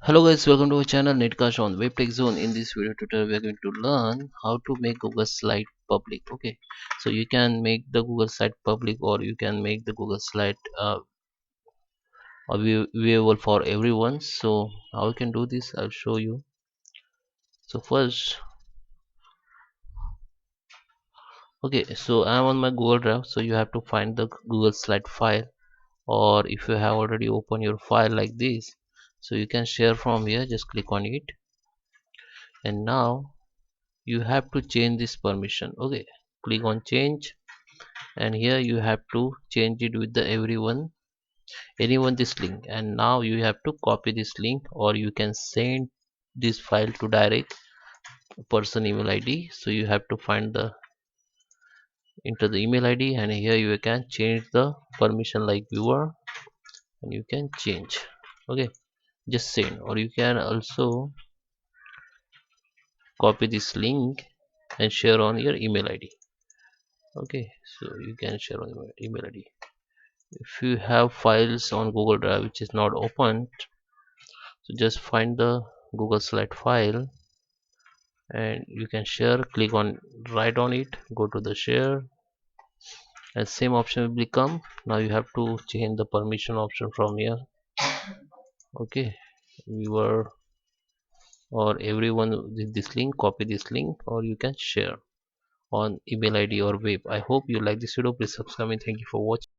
Hello guys, welcome to our channel Netcast on Web Tech Zone. In this video tutorial, we are going to learn how to make Google Slide public. Okay, so you can make the Google Slide public, or you can make the Google Slide viewable for everyone. So how you can do this, I'll show you. So first, okay, so I'm on my Google Drive. So you have to find the Google Slide file, or if you have already opened your file like this, so you can share from here. Just click on it, and now you have to change this permission. Okay, click on change, and here you have to change it with the anyone this link, and now you have to copy this link, or you can send this file to direct person email id. So you have to find the enter the email id, and here you can change the permission like viewer, and you can change. Okay, just send, or you can also copy this link and share on your email id. Okay, so you can share on your email id. If you have files on Google Drive which is not opened, so just find the Google Slide file, and you can share. Click on right on it, go to the share, and same option will become. Now you have to change the permission option from here. Okay, viewer or everyone with this link, copy this link, or you can share on email id or web. I hope you like this video. Please subscribe and thank you for watching.